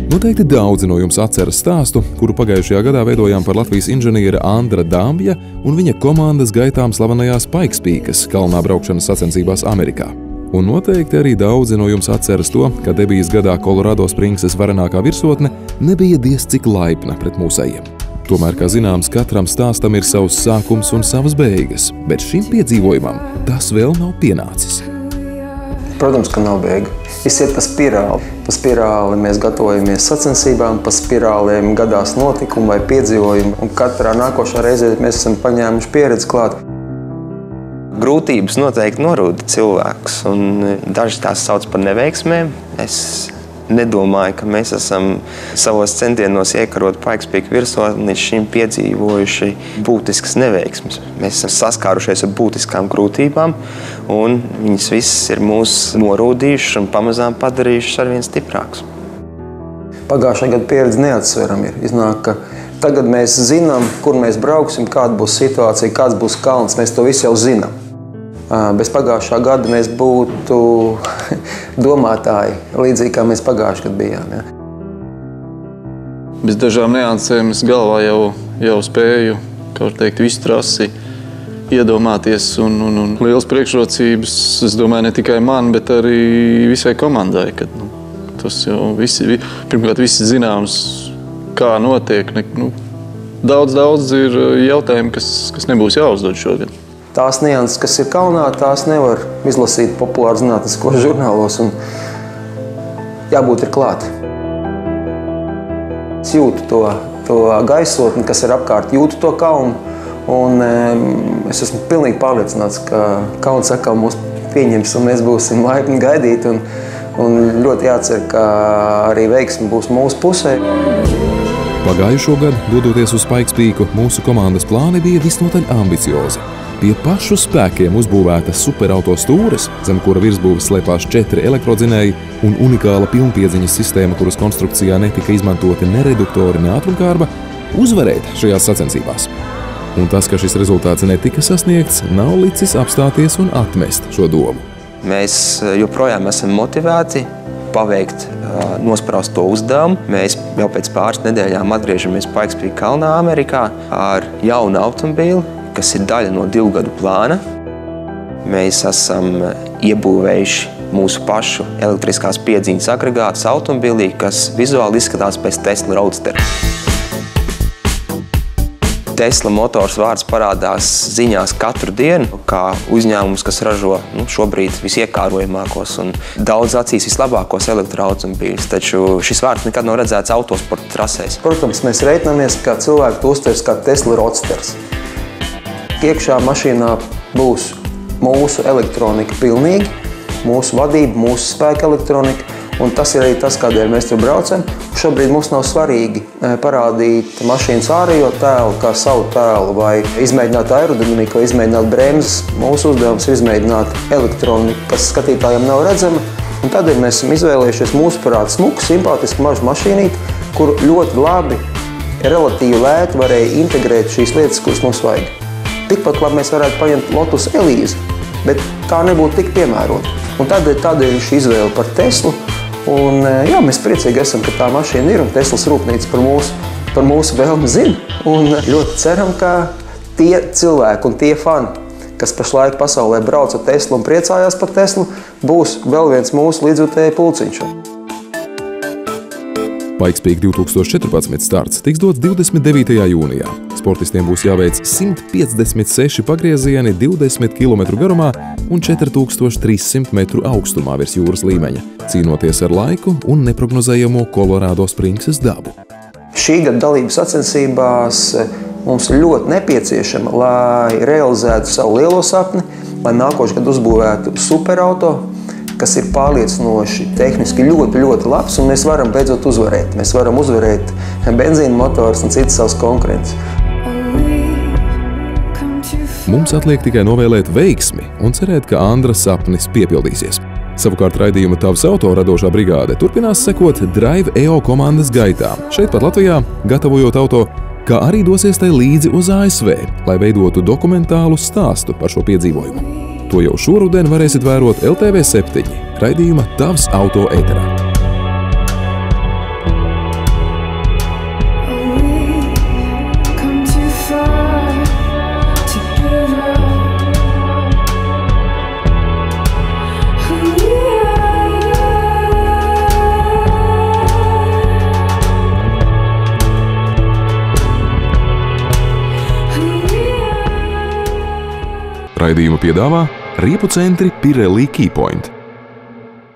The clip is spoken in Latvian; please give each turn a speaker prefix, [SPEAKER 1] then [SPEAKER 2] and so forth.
[SPEAKER 1] Noteikti daudzi no jums atceras stāstu, kuru pagājušajā gadā veidojām par Latvijas inženiera Andra Dambja un viņa komandas gaitām slavenajās Pikes kalnā braukšanas sacensībās Amerikā. Un noteikti arī daudzi no jums atceras to, ka debijas gadā Kolorado Springsas varenākā virsotne nebija diez cik laipna pret mūsējiem. Tomēr, kā zināms, katram stāstam ir savs sākums un savas beigas, bet šim piedzīvojumam tas vēl nav pienācis.
[SPEAKER 2] Protams, ka nav beigu. Viss iet pa spirāli. Pa spirāli mēs gatavojamies sacensībām, pa spirāliem gadās notikumi vai piedzīvojumi, un katrā nākošā reizē mēs esam paņēmuši pieredzi klāt.
[SPEAKER 3] Grūtības noteikti norūda cilvēkus, un daži tās sauc par neveiksmēm. Es nedomāju, ka mēs esam savos centienos iekarot Pikes virsotni līdz šim piedzīvojuši būtiskas neveiksmes. Mēs esam saskārušies ar būtiskām grūtībām, un viņas visas ir mūs norūdījušas un pamazām padarījušas arvien stiprākus.
[SPEAKER 2] Pagājušā gada pieredze neatsverama ir. Iznāk, ka tagad mēs zinām, kur mēs brauksim, kāda būs situācija, kāds būs kalns. Mēs to visu jau zinām. Bez pagājušā gada mēs būtu domātāji, līdzīgi kā mēs pagājušajā gadā bijām. Ja?
[SPEAKER 4] Bez dažām niansēm es galvā jau spēju, kā var teikt, visu trasi iedomāties un liels priekšrocības, es domāju, ne tikai man, bet arī visai komandai, kad tas jau pirmkārt visi zināms, kā notiek. Daudz ir jautājumi, kas nebūs jāuzdod šogad.
[SPEAKER 2] Tās nianses, kas ir kalnā, tās nevar izlasīt populāri zinātniskos žurnālos, un jābūt ir klāt. Es jūtu to gaisotni, kas ir apkārt, jūtu to kalnu, un es esmu pilnīgi pārliecināts, ka kalns atkal mūs pieņems, un mēs būsim laipni gaidīti, un ļoti jācer, ka arī veiksme būs mūsu pusē.
[SPEAKER 1] Pagājušo gadu, dodoties uz Pikes, mūsu komandas plāni bija visnotaļ ambiciozi. Pie pašu spēkiem uzbūvētas superauto stūres, zem kura virsbūves slēpās 4 elektrodzinēji un unikāla pilnpiedziņas sistēma, kuras konstrukcijā netika izmantoti ne reduktori, ne ātrumkārba, uzvarēt šajās sacensībās. Un tas, ka šis rezultāts netika sasniegts, nav licis apstāties un atmest šo domu.
[SPEAKER 3] Mēs joprojām esam motivēti paveikt nospraust to uzdevumu. Mēs jau pēc pāris nedēļām atgriežamies Pikes kalnā Amerikā ar jaunu automobīli, kas ir daļa no 2 gadu plāna. Mēs esam iebūvējuši mūsu pašu elektriskās piedziņas agregātus automobīlī, kas vizuāli izskatās pēc Tesla Roadster. Tesla motors vārds parādās ziņās katru dienu, kā uzņēmums, kas ražo šobrīd visiekārojamākos un daudz acīs vislabākos elektroautomobīļus. Taču šis vārds nekad nav redzēts autosporta trasēs.
[SPEAKER 2] Protams, mēs reiķinamies, ka cilvēki to uztvers kā Tesla Roadsters. Iekšā mašīnā būs mūsu elektronika pilnīgi, mūsu vadība, mūsu spēka elektronika, un tas ir arī tas, kādēļ mēs tur braucam. Šobrīd mums nav svarīgi parādīt mašīnas ārējo tēlu kā savu tēlu, vai izmēģināt aerodinamiku, vai izmēģināt bremzes. Mūsu uzdevums ir izmēģināt elektroniku, kas skatītājiem nav redzama, un tādēļ mēs esam izvēlējušies mūsuprāt smuku, simpātisku mažu mašīnīti, kuru ļoti labi, relatīvi lēti varēja integrēt šīs lietas, kuras mums vajag. Tikpat labi mēs varētu paņemt Lotus Elīzi, bet tā nebūtu tik piemērota. Un tādēļ ir šī izvēle par Teslu. Un, jā, mēs priecīgi esam, ka tā mašīna ir, un Teslas rūpnīca par mūsu vēlmi zina. Un ļoti ceram, ka tie cilvēki un tie fani, kas pašlaik pasaulē brauc ar Teslu un priecājās par Teslu, būs vēl viens mūsu līdzjutēju pulciņš.
[SPEAKER 1] Pikes 2014 starts tiks dots 29. jūnijā. Sportistiem būs jāveic 156 pagriezieni 20 km garumā un 4300 metru augstumā virs jūras līmeņa, cīnoties ar laiku un neprognozējamo Kolorado Springsas dabu.
[SPEAKER 2] Šī gada dalības sacensībās mums ir ļoti nepieciešama, lai realizētu savu lielo sapni, lai nākošais gadu uzbūvētu superauto, kas ir pārliecinoši tehniski ļoti labs, un mēs varam beidzot uzvarēt. Mēs varam uzvarēt benzīna motors un citas savas konkurences.
[SPEAKER 1] Mums atliek tikai novēlēt veiksmi un cerēt, ka Andra sapnis piepildīsies. Savukārt raidījuma Tavs auto radošā brigāde turpinās sekot Drive EO komandas gaitām šeit pat Latvijā, gatavojot auto, kā arī dosies tai līdzi uz ASV, lai veidotu dokumentālu stāstu par šo piedzīvojumu. To jau šoruden varēsiet vērot LTV7 raidījuma Tavs auto ēterā. Raidījumu piedāvā Riepu centri Pirelli Keypoint.